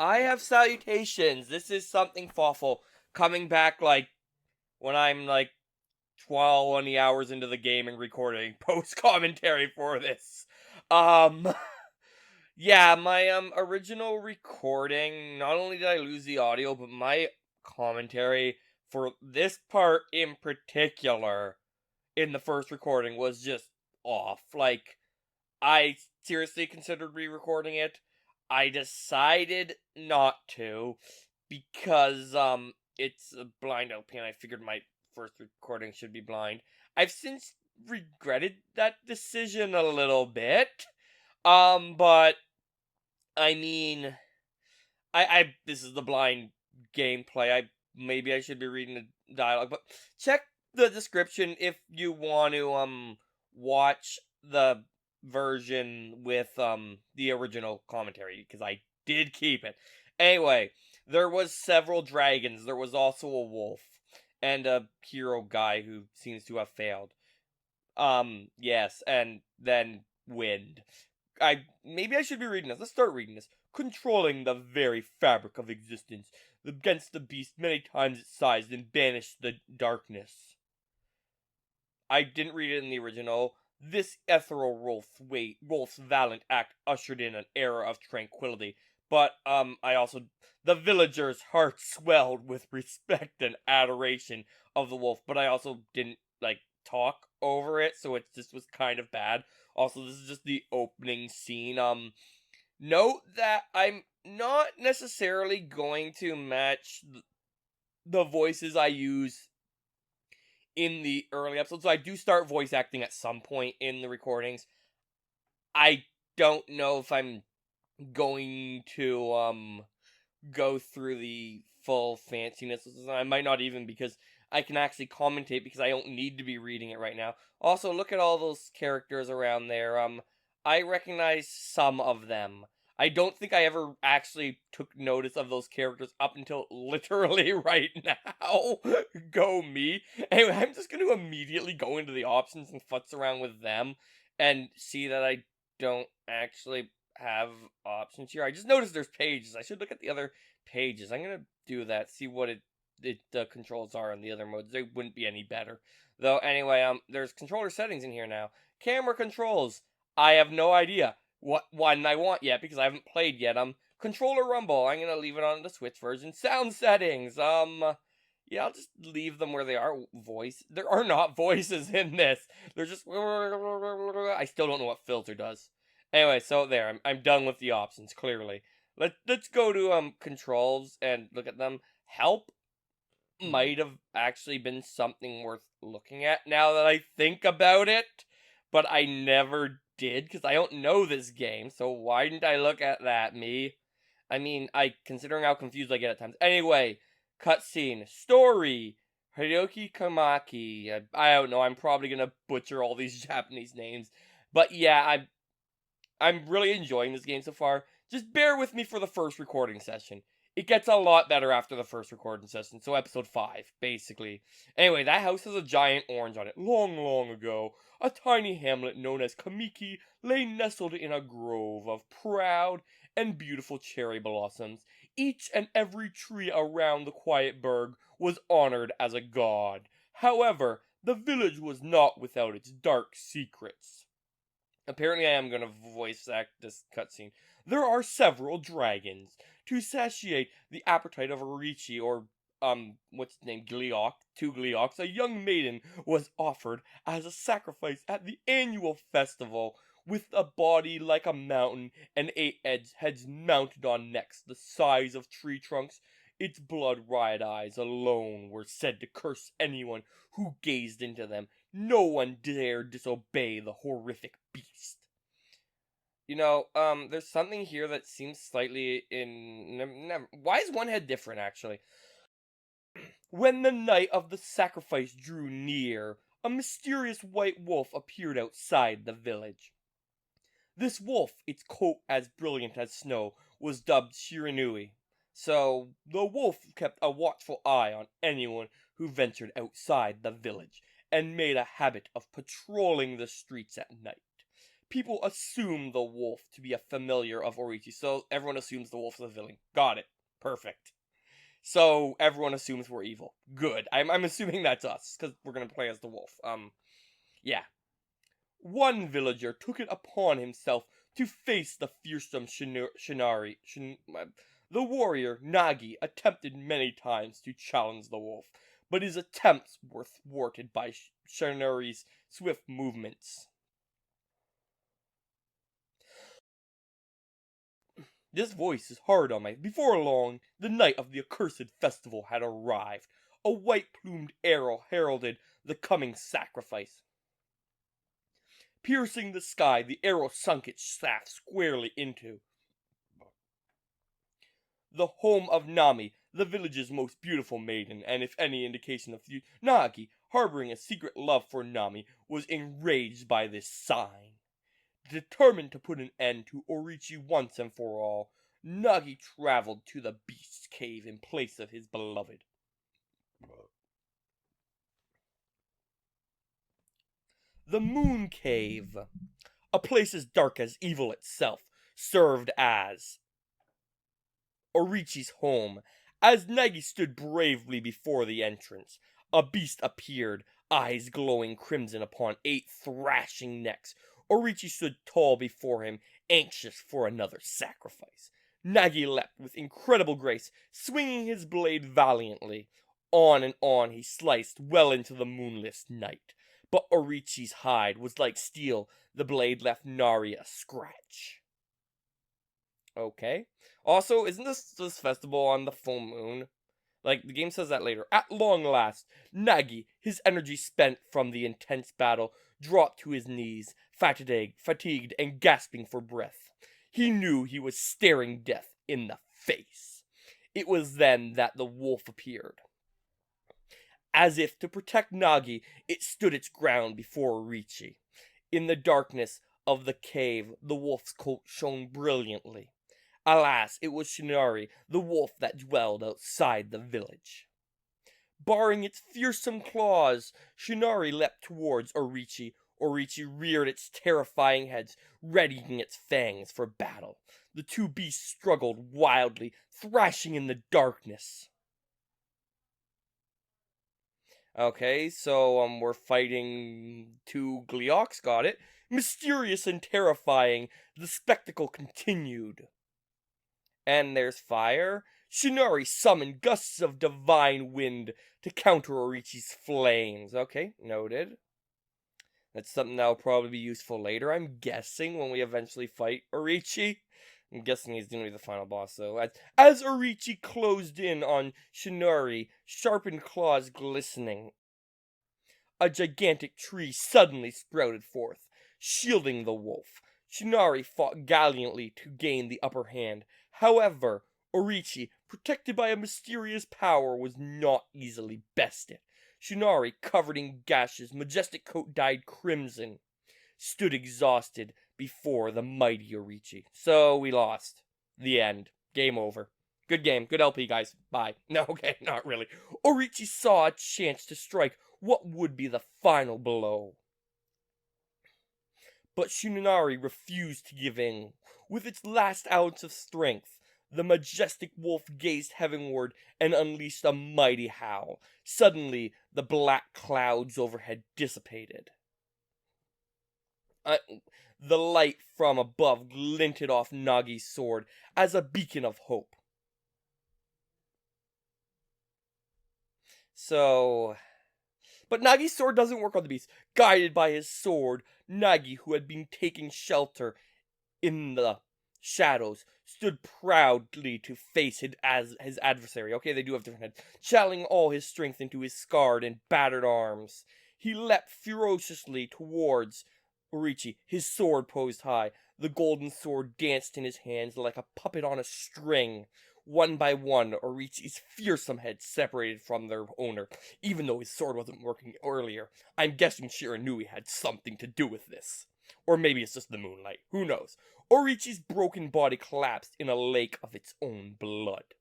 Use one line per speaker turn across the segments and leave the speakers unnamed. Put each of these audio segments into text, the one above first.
I have salutations. This is something Fawful coming back when I'm 20 hours into the game and recording post commentary for this. Um yeah, my original recording, not only did I lose the audio, but my commentary for this part in particular in the first recording was just off. I seriously considered re-recording it. I decided not to because it's a blind LP and I figured my first recording should be blind. I've since regretted that decision a little bit. But I mean, I this is the blind gameplay. Maybe I should be reading the dialogue, but check the description if you want to watch the version with the original commentary because I did keep it. Anyway, there was several dragons. There was also a wolf and a hero guy who seems to have failed. Yes, and then wind. Maybe I should be reading this. Let's start reading this. Controlling the very fabric of existence, against the beast many times its size, and banish the darkness. I didn't read it in the original. This ethereal Rolf's valiant act ushered in an era of tranquility. But the villagers' hearts swelled with respect and adoration of the wolf. But I also didn't talk over it, so it just was kind of bad. Also, this is just the opening scene. Note that I'm not necessarily going to match the voices I use in the early episodes. So I do start voice acting at some point in the recordings. I don't know if I'm going to go through the full fanciness. I might not even, because I can actually commentate because I don't need to be reading it right now. Also, look at all those characters around there. I recognize some of them. I don't think I ever actually took notice of those characters up until literally right now. Go me. Anyway, I'm just going to immediately go into the options and futz around with them and see that I don't actually have options here. I just noticed there's pages. I should look at the other pages. I'm going to do that, see what the controls are in the other modes. They wouldn't be any better. Though, anyway, there's controller settings in here now. Camera controls. I have no idea what one I want yet because I haven't played yet. Controller rumble. I'm gonna leave it on the Switch version. Sound settings. Yeah, I'll just leave them where they are. Voice. There are not voices in this. They're just. I still don't know what filter does. Anyway, so there. I'm done with the options. Clearly. Let's go to controls and look at them. Help might have actually been something worth looking at now that I think about it, but I never did because I don't know this game, so why didn't I look at that, me? I mean, considering how confused I get at times. Anyway, cutscene, story, Hiroki Kamaki. I don't know, I'm probably gonna butcher all these Japanese names, but yeah, I'm really enjoying this game so far. Just bear with me for the first recording session. It gets a lot better after the first recording session, so episode 5, basically. Anyway, that house has a giant orange on it. Long, long ago, a tiny hamlet known as Kamiki lay nestled in a grove of proud and beautiful cherry blossoms. Each and every tree around the quiet burg was honored as a god. However, the village was not without its dark secrets. Apparently, I am going to voice act this cutscene. There are several dragons. To satiate the appetite of Arichi, or, what's his name, Gleeok, to Gleeoks, a young maiden was offered as a sacrifice at the annual festival, with a body like a mountain and 8 heads mounted on necks the size of tree trunks. Its blood-red eyes alone were said to curse anyone who gazed into them. No one dared disobey the horrific beast. There's something here that seems slightly why is one head different, actually? When the night of the sacrifice drew near, a mysterious white wolf appeared outside the village. This wolf, its coat as brilliant as snow, was dubbed Shiranui. So, the wolf kept a watchful eye on anyone who ventured outside the village, and made a habit of patrolling the streets at night. people assume the wolf to be a familiar of Orichi, so everyone assumes the wolf's a villain. Got it. Perfect. So everyone assumes we're evil. Good. I'm assuming that's us, because we're gonna play as the wolf. Yeah. One villager took it upon himself to face the fearsome Shinari. The warrior, Nagi, attempted many times to challenge the wolf, but his attempts were thwarted by Shinari's swift movements. This voice is hard on my. Before long, the night of the accursed festival had arrived. A white-plumed arrow heralded the coming sacrifice. Piercing the sky, the arrow sunk its shaft squarely into the home of Nami, the village's most beautiful maiden, and if any indication of Nagi, harboring a secret love for Nami, was enraged by this sign. Determined to put an end to Orichi once and for all, Nagi traveled to the beast's cave in place of his beloved. The Moon Cave, a place as dark as evil itself, served as Orichi's home. As Nagi stood bravely before the entrance, a beast appeared, eyes glowing crimson upon 8 thrashing necks. Orichi stood tall before him, anxious for another sacrifice. Nagi leapt with incredible grace, swinging his blade valiantly. On and on he sliced well into the moonless night. But Orichi's hide was like steel. The blade left Nari a scratch. Okay. Also, isn't this festival on the full moon? Like, the game says that later. At long last, Nagi, his energy spent from the intense battle, dropped to his knees, fatigued and gasping for breath. He knew he was staring death in the face. It was then that the wolf appeared. As if to protect Nagi, it stood its ground before Orichi. In the darkness of the cave, the wolf's coat shone brilliantly. Alas, it was Shinari, the wolf that dwelled outside the village. Baring its fearsome claws, Shinari leapt towards Orichi. Orichi reared its terrifying head, readying its fangs for battle. The two beasts struggled wildly, thrashing in the darkness. Okay, so we're fighting 2 Gleeoks, got it. Mysterious and terrifying, the spectacle continued. And there's fire. Shinari summoned gusts of divine wind to counter Orichi's flames. Okay, noted. That's something that'll probably be useful later, I'm guessing, when we eventually fight Orichi. I'm guessing he's gonna be the final boss, though. As Orichi closed in on Shinari, sharpened claws glistening, a gigantic tree suddenly sprouted forth, shielding the wolf. Shinari fought gallantly to gain the upper hand. However, Orichi, protected by a mysterious power, was not easily bested. Shinari, covered in gashes, majestic coat dyed crimson, stood exhausted before the mighty Orichi. So we lost. The end. Game over. Good game. Good LP, guys. Bye. No, okay, not really. Orichi saw a chance to strike what would be the final blow. But Shinari refused to give in. With its last ounce of strength, the majestic wolf gazed heavenward and unleashed a mighty howl. Suddenly, the black clouds overhead dissipated. The light from above glinted off Nagi's sword as a beacon of hope. But Nagi's sword doesn't work on the beast. Guided by his sword, Nagi, who had been taking shelter in the shadows, stood proudly to face his adversary. Okay, they do have different heads. Channeling all his strength into his scarred and battered arms, he leapt ferociously towards Orichi, his sword posed high. The golden sword danced in his hands like a puppet on a string. One by one, Orichi's fearsome head separated from their owner, even though his sword wasn't working earlier. I'm guessing Shiranui had something to do with this. Or maybe it's just the moonlight. Who knows? Orichi's broken body collapsed in a lake of its own blood.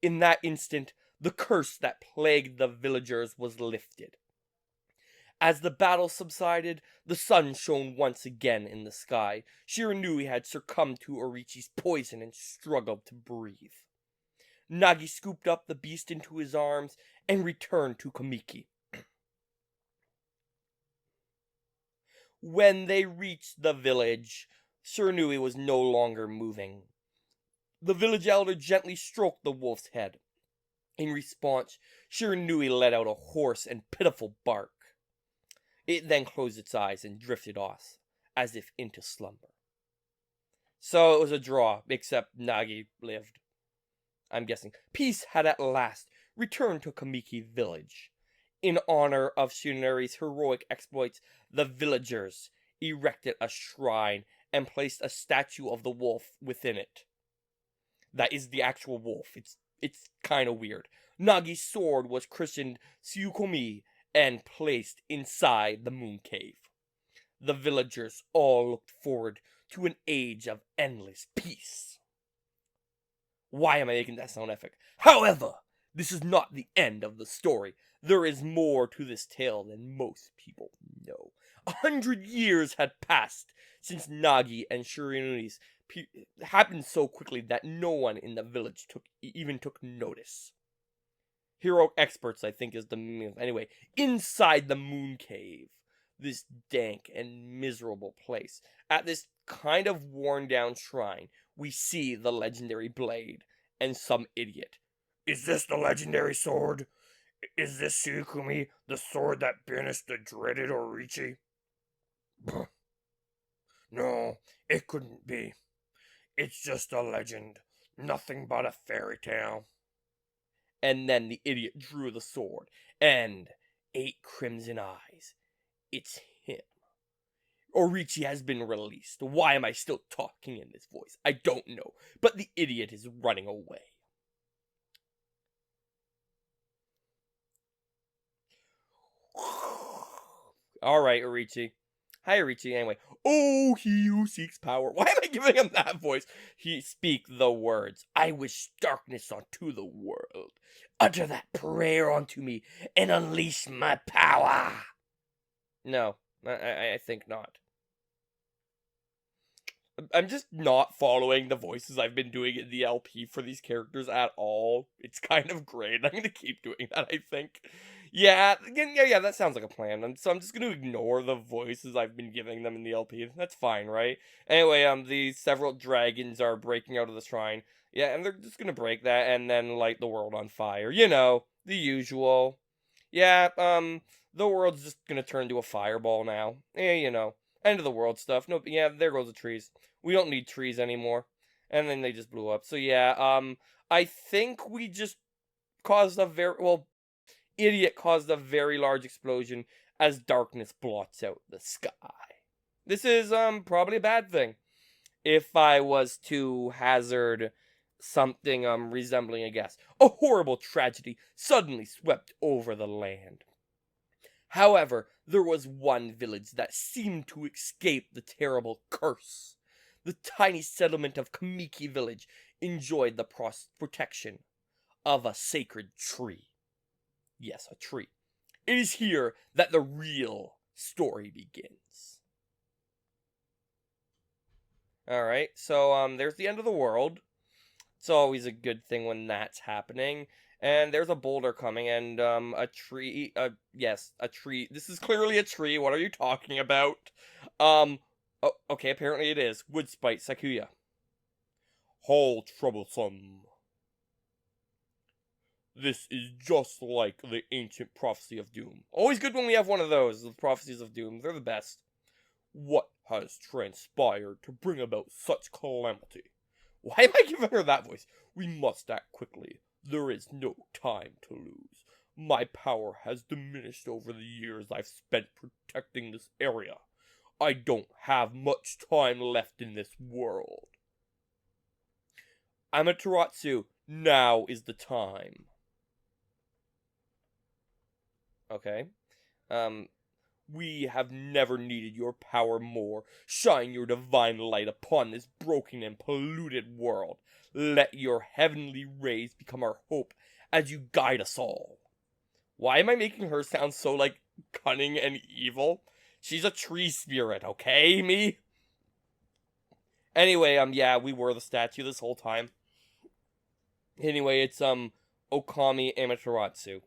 In that instant, the curse that plagued the villagers was lifted. As the battle subsided, the sun shone once again in the sky. Shiranui had succumbed to Orichi's poison and struggled to breathe. Nagi scooped up the beast into his arms and returned to Kamiki. When they reached the village, Shiranui was no longer moving. The village elder gently stroked the wolf's head. In response, Shiranui let out a hoarse and pitiful bark. It then closed its eyes and drifted off, as if into slumber. So it was a draw, except Nagi lived. I'm guessing. Peace had at last returned to Kamiki village. In honor of Shiranuri's heroic exploits, the villagers erected a shrine and placed a statue of the wolf within it. That is the actual wolf. It's kind of weird. Nagi's sword was christened Ōkami and placed inside the moon cave. The villagers all looked forward to an age of endless peace. Why am I making that sound epic? However, this is not the end of the story. There is more to this tale than most people know. 100 years had passed since Nagi and Shiranuri's happened so quickly that no one in the village even took notice. Hero experts, I think, is the meaning of. Anyway, inside the moon cave, this dank and miserable place, at this kind of worn down shrine, we see the legendary blade and some idiot. Is this the legendary sword? Is this Ōkami, the sword that banished the dreaded Orichi? No, it couldn't be. It's just a legend, nothing but a fairy tale. And then the idiot drew the sword, and 8 crimson eyes. It's him. Orichi has been released. Why am I still talking in this voice? I don't know, but the idiot is running away. Alright, Orichi. Hi, Orichi, anyway. Oh, he who seeks power. Why am I giving him that voice? He speak the words. I wish darkness unto the world. Utter that prayer unto me, and unleash my power. No, I think not. I'm just not following the voices I've been doing in the LP for these characters at all. It's kind of great. I'm gonna keep doing that, I think. Yeah, that sounds like a plan. And so I'm just gonna ignore the voices I've been giving them in the LP. That's fine, right? Anyway, the several dragons are breaking out of the shrine. Yeah, and they're just gonna break that and then light the world on fire. You know, the usual. Yeah, the world's just gonna turn into a fireball now. Yeah, you know. End of the world stuff. Nope, yeah, there goes the trees. We don't need trees anymore. And then they just blew up. So yeah, I think we just caused idiot caused a very large explosion as darkness blots out the sky. This is, probably a bad thing. If I was to hazard something, resembling a guess. A horrible tragedy suddenly swept over the land. However, there was one village that seemed to escape the terrible curse. The tiny settlement of Kamiki village enjoyed the protection of a sacred tree. Yes, a tree. It is here that the real story begins. Alright, so there's the end of the world. It's always a good thing when that's happening. And there's a boulder coming, and a tree. Yes, a tree. This is clearly a tree. What are you talking about? Oh, okay, apparently it is. Woodspite Sakuya. How troublesome. This is just like the ancient prophecy of doom. Always good when we have one of those, the prophecies of doom. They're the best. What has transpired to bring about such calamity? Why am I giving her that voice? We must act quickly. There is no time to lose. My power has diminished over the years I've spent protecting this area. I don't have much time left in this world. Amaterasu, now is the time. Okay. We have never needed your power more. Shine your divine light upon this broken and polluted world. Let your heavenly rays become our hope as you guide us all. Why am I making her sound so, like, cunning and evil. She's a tree spirit, okay, me? Anyway, yeah, we were the statue this whole time. Anyway, it's, Ōkami Amaterasu.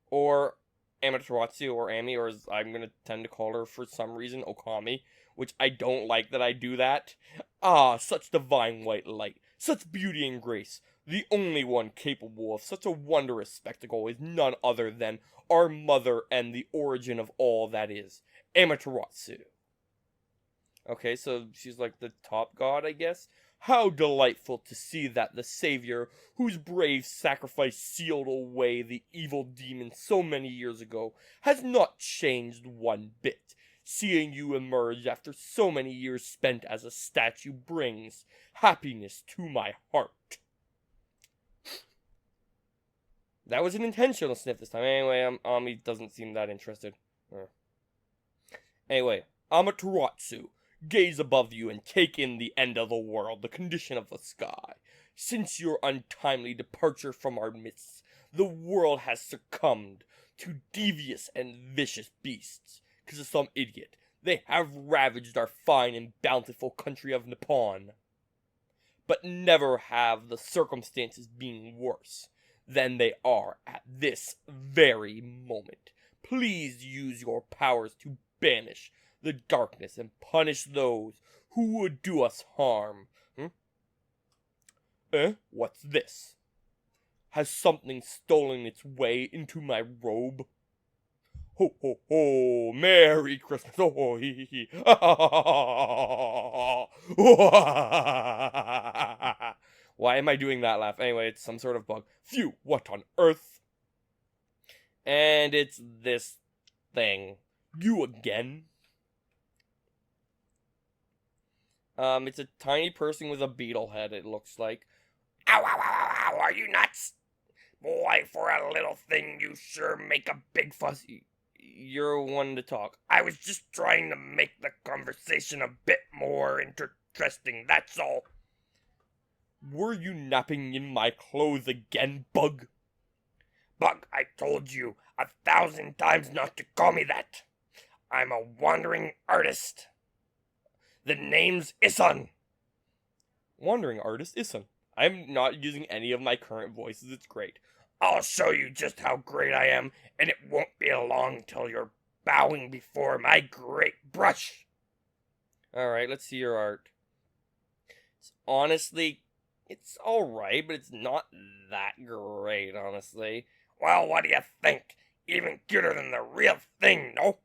Or Amaterasu, or Ami, or as I'm gonna tend to call her for some reason, Ōkami. Which I don't like that I do that. Ah, such divine white light, such beauty and grace. The only one capable of such a wondrous spectacle is none other than our mother and the origin of all that is, Amaterasu. Okay, so she's like the top god, I guess? How delightful to see that the savior, whose brave sacrifice sealed away the evil demon so many years ago, has not changed one bit. Seeing you emerge after so many years spent as a statue brings happiness to my heart. That was an intentional sniff this time. Anyway, Ami doesn't seem that interested. Anyway, Amaterasu, gaze above you and take in the end of the world, the condition of the sky. Since your untimely departure from our midst, the world has succumbed to devious and vicious beasts. Because of some idiot, they have ravaged our fine and bountiful country of Nippon. But never have the circumstances been worse than they are at this very moment. Please use your powers to banish the darkness and punish those who would do us harm. What's this? Has something stolen its way into my robe? Ho, ho, ho, Merry Christmas, oh, hee, hee, hee. Why am I doing that laugh? Anyway, it's some sort of bug. Phew, what on earth? And it's this thing. You again? It's a tiny person with a beetle head, it looks like. Ow, ow, ow, ow, are you nuts? Boy, for a little thing, you sure make a big fuss. You're one to talk. I was just trying to make the conversation a bit more interesting, that's all. Were you napping in my clothes again, Bug? Bug, I told you 1,000 times not to call me that. I'm a wandering artist. The name's Isun. Wandering artist Isun. I'm not using any of my current voices, it's great. I'll show you just how great I am, and it won't be long till you're bowing before my great brush. Alright, let's see your art. Honestly, it's alright, but it's not that great, honestly. Well, what do you think? Even cuter than the real thing, no?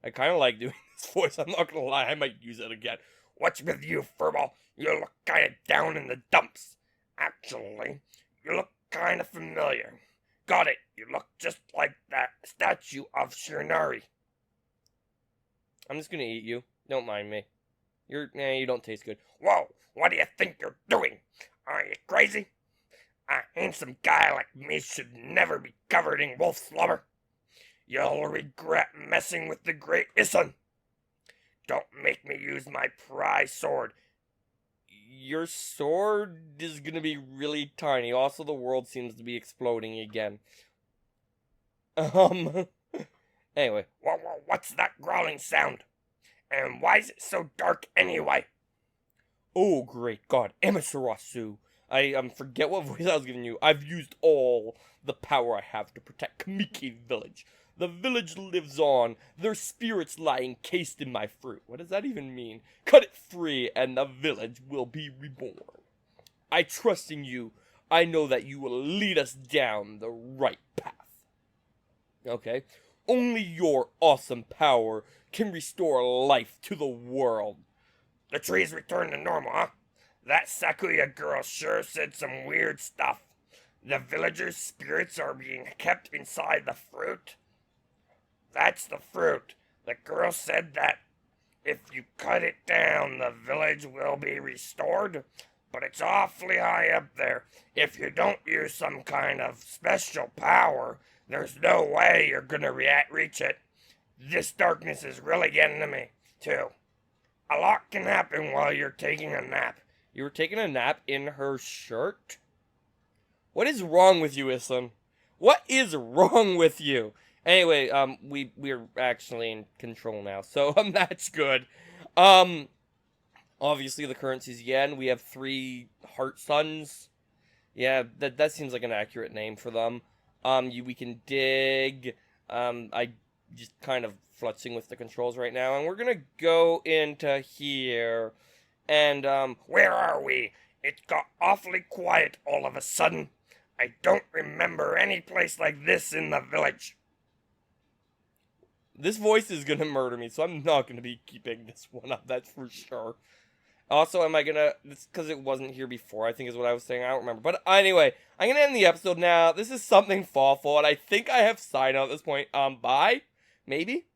I kind of like doing this voice, I'm not gonna lie, I might use it again. What's with you, Furball? You look kinda down in the dumps. Actually, you look kinda familiar. Got it, you look just like that statue of Shiranari. I'm just gonna eat you. Don't mind me. You don't taste good. Whoa, what do you think you're doing? Are you crazy? A handsome guy like me should never be covered in wolf slobber. You'll regret messing with the great Isun. Don't make me use my prize sword. Your sword is gonna be really tiny. Also, the world seems to be exploding again. Anyway. What's that growling sound? And why is it so dark anyway? Oh, great God. Amaterasu. I forget what voice I was giving you. I've used all the power I have to protect Kamiki Village. The village lives on. Their spirits lie encased in my fruit. What does that even mean? Cut it free and the village will be reborn. I trust in you. I know that you will lead us down the right path. Okay. Only your awesome power can restore life to the world. The trees return to normal, huh? That Sakuya girl sure said some weird stuff. The villagers' spirits are being kept inside the fruit. That's the fruit. The girl said that if you cut it down, the village will be restored. But it's awfully high up there. If you don't use some kind of special power, there's no way you're gonna reach it. This darkness is really getting to me, too. A lot can happen while you're taking a nap. You were taking a nap in her shirt? What is wrong with you, Isun? What is wrong with you? Anyway, we're actually in control now, so that's good. Um, Obviously the currency's yen. We have 3 heart suns. Yeah, that seems like an accurate name for them. We can dig. I just kind of flutzing with the controls right now, and we're gonna go into here. And where are we? It got awfully quiet all of a sudden. I don't remember any place like this in the village. This voice is gonna murder me, so I'm not gonna be keeping this one up. That's for sure. Also, am I gonna? It's because it wasn't here before, I think is what I was saying. I don't remember. But anyway, I'm gonna end the episode now. This is something Fawful, and I think I have sign out at this point. Bye? Maybe?